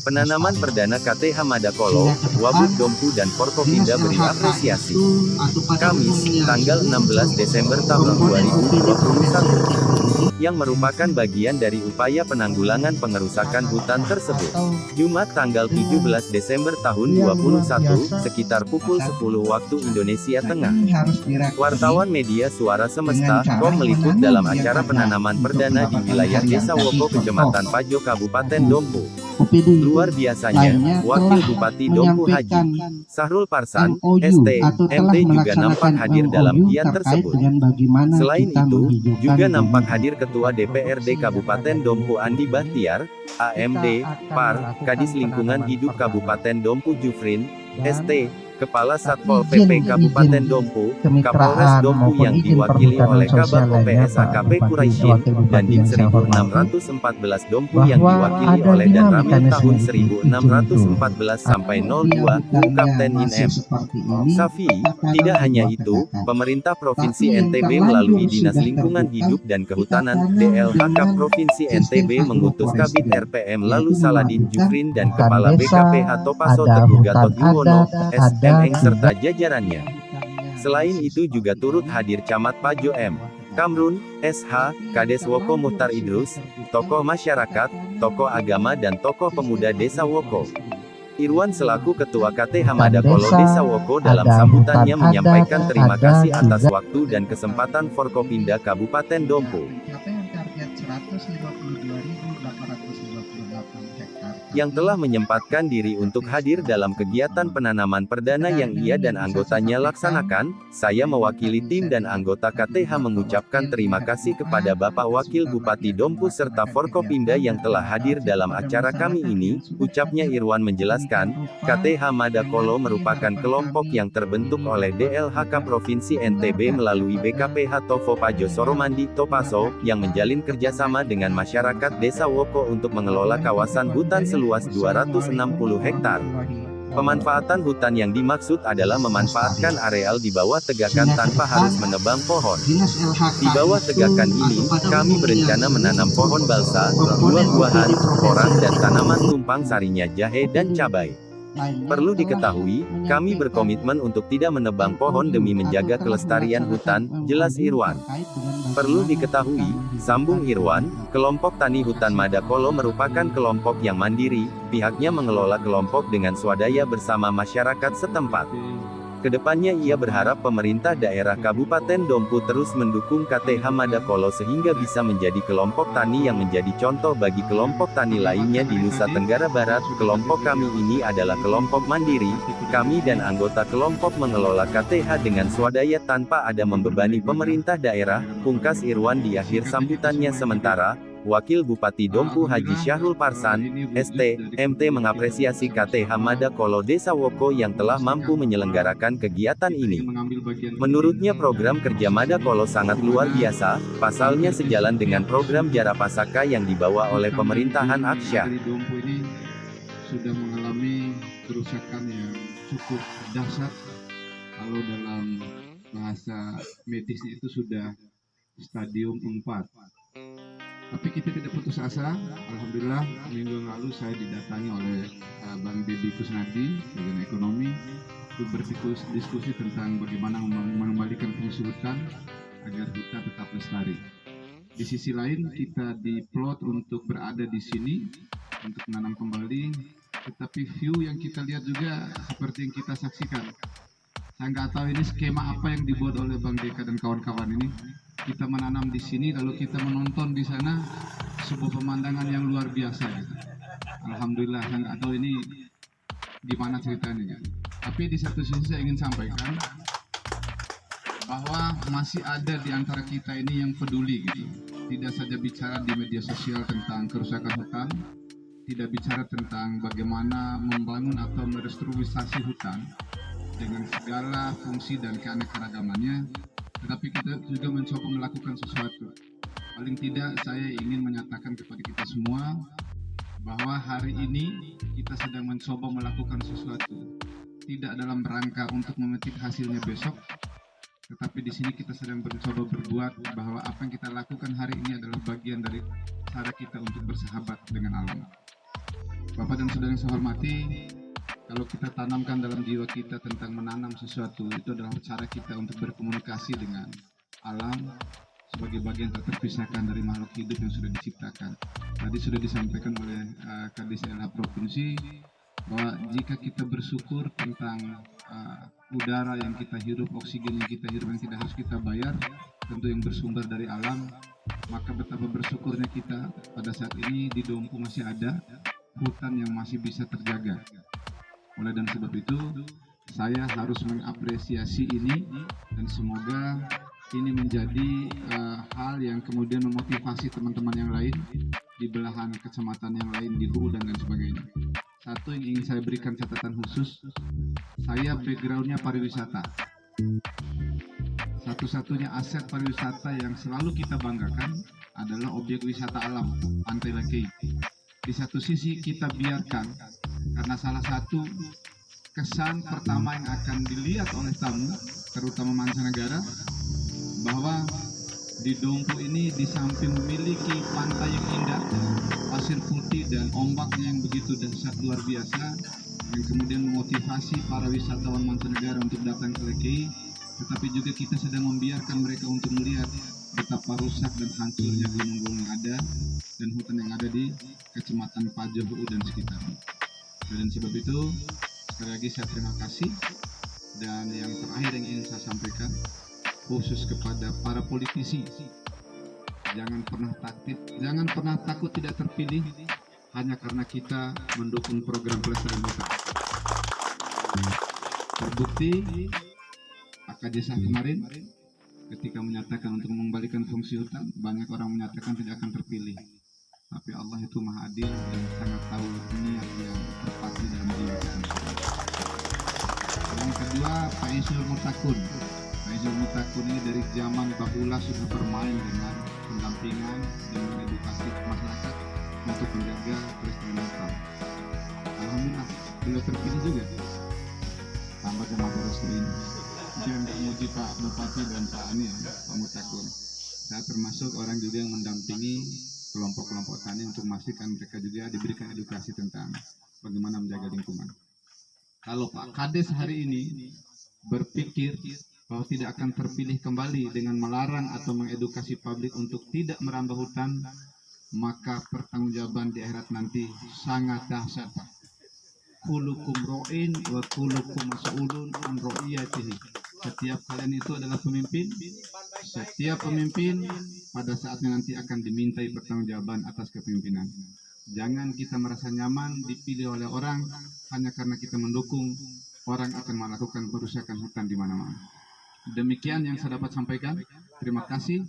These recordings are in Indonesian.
Penanaman perdana KTH Madakolo, Wabub Dompu dan Forkopimda beri apresiasi. Kamis, tanggal 16 Desember tahun 2021, yang merupakan bagian dari upaya penanggulangan pengerusakan hutan tersebut. Jumat tanggal 17 Desember tahun 2021, sekitar pukul 10 waktu Indonesia Tengah. Wartawan media Suara Semesta, KOM meliput dalam acara penanaman perdana di wilayah Desa Woko, Kecamatan Pajo, Kabupaten Dompu. Luar biasanya, Wakil Bupati Dompu Haji Syahrul Parsan, ST, MT juga nampak hadir dalam giat tersebut. Selain itu, juga nampak hadir Ketua DPRD Kabupaten Dompu Andi Bahtiar, AMD, PAR, Kadis Lingkungan Hidup Kabupaten Dompu Jufrin, ST, Kepala Satpol PP Kabupaten Dompu, Kapolres Dompu yang diwakili oleh Kabak OPS AKP Quraisyin, dan Dim 1614 Dompu yang diwakili oleh Dan Ramil tahun 1614-02, Kapten INM Safi. Tidak hanya itu, pemerintah Provinsi NTB melalui Dinas Lingkungan Hidup dan Kehutanan, DLHK Provinsi NTB mengutus Kabid RPM lalu Saladin Jufrin dan Kepala BKPH Topaso Teguh Gatot Yuwono, SMeng serta jajarannya. Selain itu juga turut hadir Camat Pajo M. Kamrun, SH, Kades Woko Muhtar Idrus, tokoh masyarakat, tokoh agama dan tokoh pemuda Desa Woko. Irwan selaku Ketua KTH Madakolo Desa Woko dalam sambutannya menyampaikan terima kasih atas waktu dan kesempatan Forkopimda Kabupaten Dompu yang telah menyempatkan diri untuk hadir dalam kegiatan penanaman perdana yang ia dan anggotanya laksanakan. Saya mewakili tim dan anggota KTH mengucapkan terima kasih kepada Bapak Wakil Bupati Dompu serta Forkopimda yang telah hadir dalam acara kami ini, ucapnya. Irwan menjelaskan, KTH Madakolo merupakan kelompok yang terbentuk oleh DLHK Provinsi NTB melalui BKPH Tovo Pajo Soromandi Topaso, yang menjalin kerjasama dengan masyarakat Desa Woko untuk mengelola kawasan hutan seluas 260 hektar. Pemanfaatan hutan yang dimaksud adalah memanfaatkan areal di bawah tegakan tanpa harus menebang pohon. Di bawah tegakan ini, kami berencana menanam pohon balsa, buah-buahan, porang dan tanaman tumpang sarinya jahe dan cabai. Perlu diketahui, kami berkomitmen untuk tidak menebang pohon demi menjaga kelestarian hutan, jelas Irwan. Perlu diketahui, sambung Irwan, kelompok tani hutan Madakolo merupakan kelompok yang mandiri, pihaknya mengelola kelompok dengan swadaya bersama masyarakat setempat. Kedepannya ia berharap pemerintah daerah Kabupaten Dompu terus mendukung KTH Madakolo sehingga bisa menjadi kelompok tani yang menjadi contoh bagi kelompok tani lainnya di Nusa Tenggara Barat. Kelompok kami ini adalah kelompok mandiri, kami dan anggota kelompok mengelola KTH dengan swadaya tanpa ada membebani pemerintah daerah, pungkas Irwan di akhir sambutannya. Sementara, Wakil Bupati Dompu Haji Syahrul Parsan, ST, MT mengapresiasi KTH Madakolo Desa Woko yang telah mampu menyelenggarakan kegiatan ini. Menurutnya program kerja Madakolo sangat luar biasa, pasalnya sejalan dengan program Jarapasaka yang dibawa oleh pemerintahan Aksya. Dompu ini sudah mengalami kerusakan yang cukup dahsyat, kalau dalam bahasa medisnya itu sudah stadium 4. Tapi kita tidak putus asa. Alhamdulillah, minggu yang lalu saya didatangi oleh Bang Deddy Kusnadi, bagian ekonomi, untuk berdiskusi tentang bagaimana mengembalikan fungsi hutan agar hutan tetap lestari. Di sisi lain, kita diplot untuk berada di sini untuk menanam kembali, tetapi view yang kita lihat juga seperti yang kita saksikan. Saya nggak tahu ini skema apa yang dibuat oleh Bang Deka dan kawan-kawan ini. Kita menanam di sini, lalu kita menonton di sana, sebuah pemandangan yang luar biasa. Gitu. Alhamdulillah, saya nggak tahu ini gimana ceritanya. Tapi di satu sisi saya ingin sampaikan bahwa masih ada di antara kita ini yang peduli, gitu. Tidak saja bicara di media sosial tentang kerusakan hutan, tidak bicara tentang bagaimana membangun atau merestrukturisasi hutan dengan segala fungsi dan keanekaragamannya, tetapi kita juga mencoba melakukan sesuatu. Paling tidak saya ingin menyatakan kepada kita semua bahwa hari ini kita sedang mencoba melakukan sesuatu, tidak dalam rangka untuk memetik hasilnya besok, tetapi di sini kita sedang mencoba berbuat bahwa apa yang kita lakukan hari ini adalah bagian dari cara kita untuk bersahabat dengan alam. Bapak dan Saudara yang saya hormati, kalau kita tanamkan dalam jiwa kita tentang menanam sesuatu, itu adalah cara kita untuk berkomunikasi dengan alam sebagai bagian tak terpisahkan dari makhluk hidup yang sudah diciptakan. Tadi sudah disampaikan oleh Kadis LH Provinsi bahwa jika kita bersyukur tentang udara yang kita hirup, oksigen yang kita hirup yang tidak harus kita bayar, tentu yang bersumber dari alam, maka betapa bersyukurnya kita pada saat ini di Dompu masih ada hutan yang masih bisa terjaga. Oleh dan sebab itu, saya harus mengapresiasi ini dan semoga ini menjadi hal yang kemudian memotivasi teman-teman yang lain di belahan kecamatan yang lain di Hulu dan lain sebagainya. Satu yang ingin saya berikan catatan khusus, saya backgroundnya pariwisata. Satu-satunya aset pariwisata yang selalu kita banggakan adalah objek wisata alam, Pantai Lekei. Di satu sisi kita biarkan, karena salah satu kesan pertama yang akan dilihat oleh tamu, terutama mancanegara, bahwa di Dompu ini di samping memiliki pantai yang indah, pasir putih dan ombaknya yang begitu dahsyat luar biasa, yang kemudian memotivasi para wisatawan mancanegara untuk datang ke Lekei, tetapi juga kita sedang membiarkan mereka untuk melihat betapa rusak dan hancurnya gunung-gunung yang ada dan hutan yang ada di Kecamatan Pajo, Hulu dan sekitarnya. Dan sebab itu, sekali lagi saya terima kasih. Dan yang terakhir yang ingin saya sampaikan, khusus kepada para politisi, jangan pernah takut tidak terpilih hanya karena kita mendukung program pelestarian hutan. Terbukti Pak Kadesah kemarin ketika menyatakan untuk mengembalikan fungsi hutan, banyak orang menyatakan tidak akan terpilih. Tapi Allah itu maha adil dan sangat tahu niat yang terpati dalam diri kita. Yang kedua, Pak Isul Mutakun. Pak Isul Mutakun ini dari zaman bahula sudah bermain dengan pendampingan dan mengedukasi masyarakat untuk menjaga kelestarian hutan. Alhamdulillah, beliau terpilih juga. Tambah jamaah restu ini. Jangan memuji Pak Bupati dan Pak Pak Mutakun. Saya termasuk orang juga yang mendampingi kelompok-kelompok tani untuk memastikan mereka juga diberikan edukasi tentang bagaimana menjaga lingkungan. Kalau Pak Kades hari ini berpikir bahwa tidak akan terpilih kembali dengan melarang atau mengedukasi publik untuk tidak merambah hutan, maka pertanggungjawaban di akhirat nanti sangat dahsyat. Kulukum ro'in wa kulukum mas'ulun an ro'iyatihi. Setiap kalian itu adalah pemimpin. Setiap pemimpin pada saatnya nanti akan dimintai pertanggungjawaban atas kepemimpinan. Jangan kita merasa nyaman dipilih oleh orang hanya karena kita mendukung, orang akan melakukan perusakan hutan di mana-mana. Demikian yang saya dapat sampaikan. Terima kasih.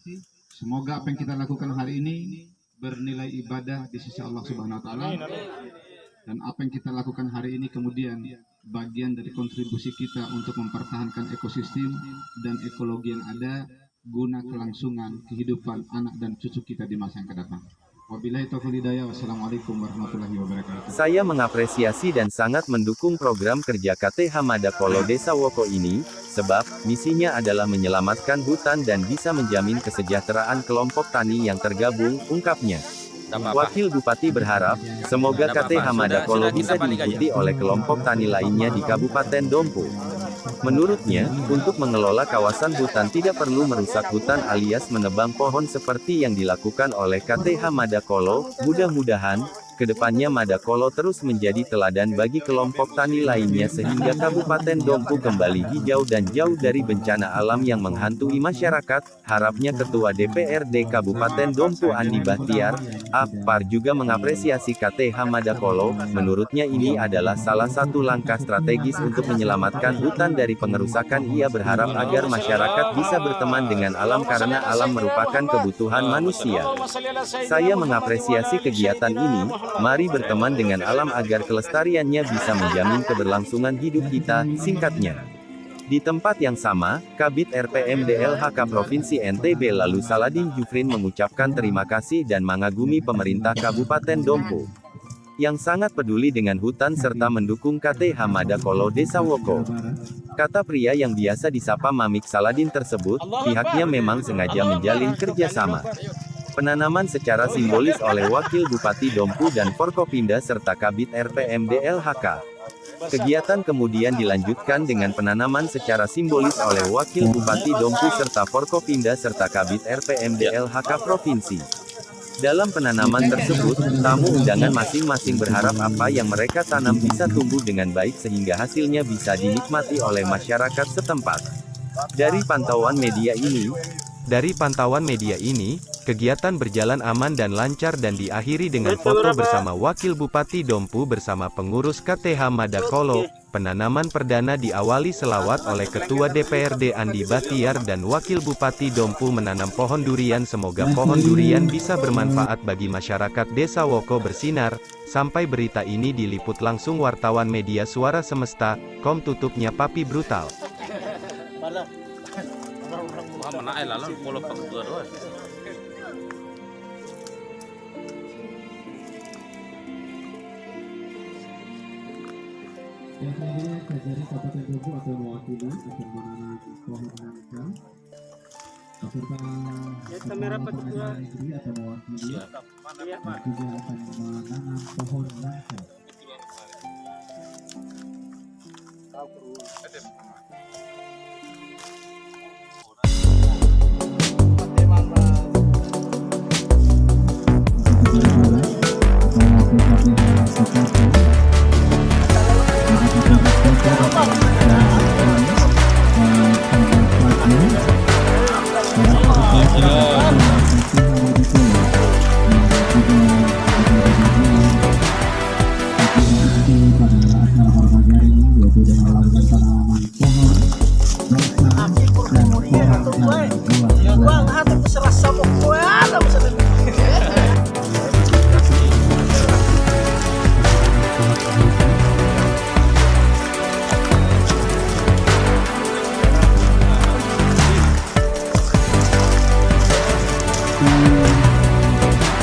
Semoga apa yang kita lakukan hari ini bernilai ibadah di sisi Allah Subhanahu wa taala. Dan apa yang kita lakukan hari ini kemudian bagian dari kontribusi kita untuk mempertahankan ekosistem dan ekologi yang ada guna kelangsungan kehidupan anak dan cucu kita di masa yang akan datang. Wabillahi taufiq hidayah. Wassalamualaikum warahmatullahi wabarakatuh. Saya mengapresiasi dan sangat mendukung program kerja KTH Madakolo Desa Woko ini, sebab misinya adalah menyelamatkan hutan dan bisa menjamin kesejahteraan kelompok tani yang tergabung, ungkapnya. Wakil Bupati berharap, semoga KTH Madakolo bisa diikuti oleh kelompok tani lainnya di Kabupaten Dompu. Menurutnya, untuk mengelola kawasan hutan tidak perlu merusak hutan alias menebang pohon seperti yang dilakukan oleh KTH Madakolo. Mudah-mudahan, kedepannya Madakolo terus menjadi teladan bagi kelompok tani lainnya sehingga Kabupaten Dompu kembali hijau dan jauh dari bencana alam yang menghantui masyarakat, harapnya Ketua DPRD Kabupaten Dompu Andi Bahtiar, APAR juga mengapresiasi KTH Madakolo. Menurutnya ini adalah salah satu langkah strategis untuk menyelamatkan hutan dari pengerusakan. Ia berharap agar masyarakat bisa berteman dengan alam karena alam merupakan kebutuhan manusia. Saya mengapresiasi kegiatan ini. Mari berteman dengan alam agar kelestariannya bisa menjamin keberlangsungan hidup kita, singkatnya. Di tempat yang sama, Kabid RPM DLHK Provinsi NTB lalu Saladin Jufrin mengucapkan terima kasih dan mengagumi pemerintah Kabupaten Dompu yang sangat peduli dengan hutan serta mendukung KTH Madakolo Desa Woko. Kata pria yang biasa disapa Mamik Saladin tersebut, pihaknya memang sengaja menjalin kerjasama Penanaman secara simbolis oleh Wakil Bupati Dompu dan Forkopimda serta Kabid RPMD LHK. Kegiatan kemudian dilanjutkan dengan penanaman secara simbolis oleh Wakil Bupati Dompu serta Forkopimda serta Kabid RPMD LHK Provinsi. Dalam penanaman tersebut, tamu undangan masing-masing berharap apa yang mereka tanam bisa tumbuh dengan baik sehingga hasilnya bisa dinikmati oleh masyarakat setempat. Dari pantauan media ini, kegiatan berjalan aman dan lancar dan diakhiri dengan foto bersama Wakil Bupati Dompu bersama pengurus KTH Madakolo. Penanaman perdana diawali selawat oleh Ketua DPRD Andi Batiar dan Wakil Bupati Dompu menanam pohon durian. Semoga pohon durian bisa bermanfaat bagi masyarakat Desa Woko bersinar. Sampai berita ini diliput langsung wartawan media Suara Semesta, tutupnya Papi Brutal. Yang selanjutnya dari Kabupaten Dompu atau mewakili akan menanam pohon nangka beserta Pengadilan Negeri atau mewakili juga akan menanam pohon nangka.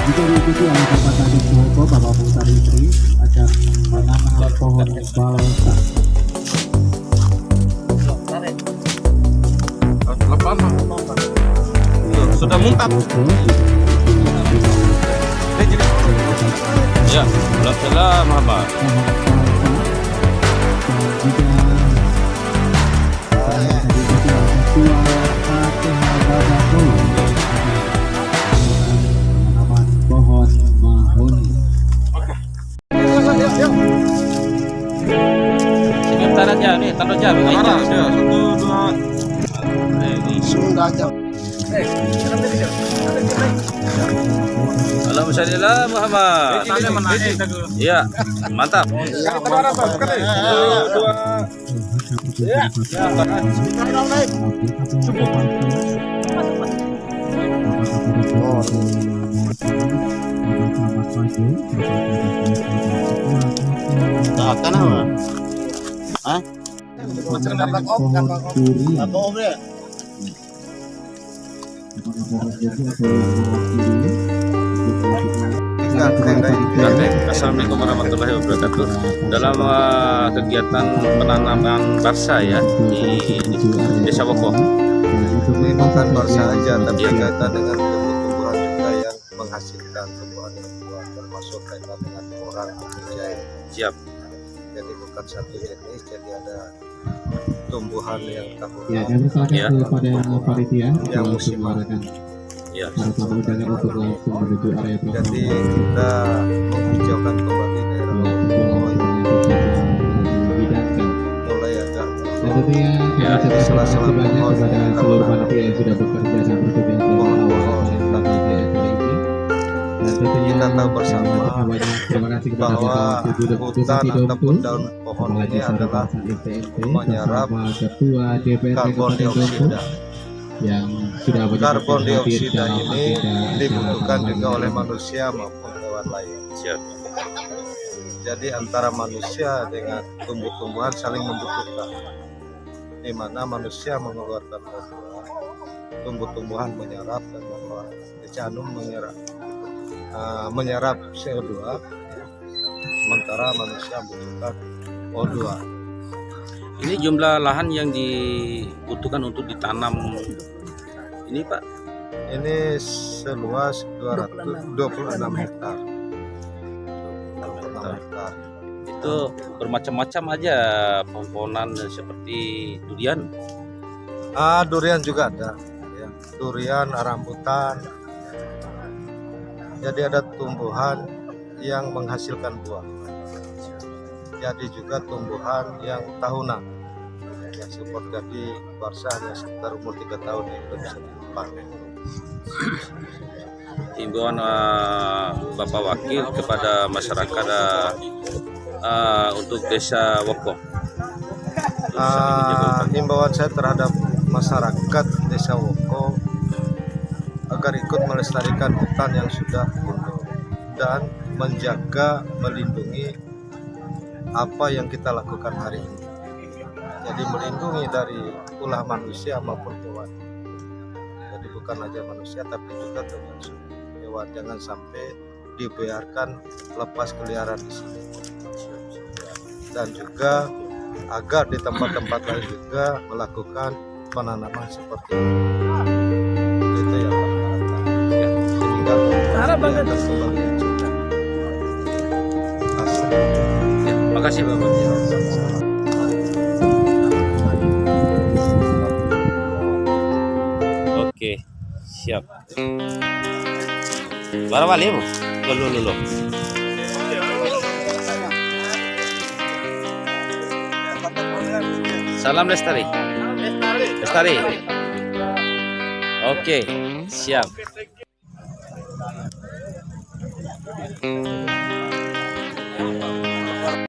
Jika diikuti oleh Bapak Tadi Joko, Bapak Muhtar Istri akan menanam pohon balsa. Sudah muntah. Ya, belum salam apa. Pohon mahoni. Sebentar aja nih, taruh aja. Sudah aja. Alhamdulillah Muhammad. Iya, mantap. Assalamualaikum warahmatullahi wabarakatuh. Dalam kegiatan penanaman barsa ya di Desa Woko. Ini bukan barsa aja, tapi kaitan dengan tumbuh-tumbuhan juga yang menghasilkan tumbuhan yang kuat, termasuk kaitan dengan orang menjahit. Siap. Jadi bukan satu jenis, jadi ada tumbuhan yang tahunan. Ya, kami silakan kepada panitia yang untuk musiman. mengarahkan Ya. para tamu undangan untuk langsung menuju area Jadi program. kita menghijaukan kembali daerah Woko mulai ada Dan tentunya kami ucapkan terima kasih banyak kepada seluruh panitia yang sudah bekerja dan bertugas dari awal sampai di acara ini. Dan tentunya Kita tahu kami bersama ucapkan banyak terima kasih kepada bahwa Bapak Ibu hutan Bupati ataupun Dompu, daun pohon Apalagi ini adalah menyerap bersama Ketua DPRD karbon Kabupaten Dompu dioksida. yang sudah Karbon hadir dioksida dalam ini agenda dibutuhkan acara juga oleh tahunan. manusia maupun hewan lain. Siap. Jadi antara manusia dengan tumbuh-tumbuhan saling membutuhkan, di mana manusia mengeluarkan O2, tumbuh-tumbuhan menyerap dan mengeluarkan menyerap CO2, sementara manusia membutuhkan O2. Ini jumlah lahan yang dibutuhkan untuk ditanam ini Pak. Ini seluas 226 hektar. 26 hektar. Itu bermacam-macam aja pohon-pohonan seperti durian. Durian juga ada, ya. Durian, rambutan. Jadi ada tumbuhan yang menghasilkan buah. Jadi juga tumbuhan yang tahunan. Ya, seperti Barsa hanya sekitar umur 3 tahun itu bisa dipanen. Himbauan Bapak Wakil kepada masyarakat untuk Desa Woko. Himbauan saya terhadap masyarakat Desa Woko agar ikut melestarikan hutan yang sudah tumbuh dan menjaga, melindungi apa yang kita lakukan hari ini. Jadi melindungi dari ulah manusia maupun hewan. Jadi bukan aja manusia tapi juga termasuk hewan. Jangan sampai dibiarkan lepas keliaran di sini. Dan juga agar di tempat-tempat lain juga melakukan penanaman seperti ini. Itu yang kami harapkan. Ya, sehingga harapannya terkembang juga. Ya, makasih Bapak. Oke, siap. Baru balik Bu? Lulu. Salam Lestari. Lestari. Oke, siap.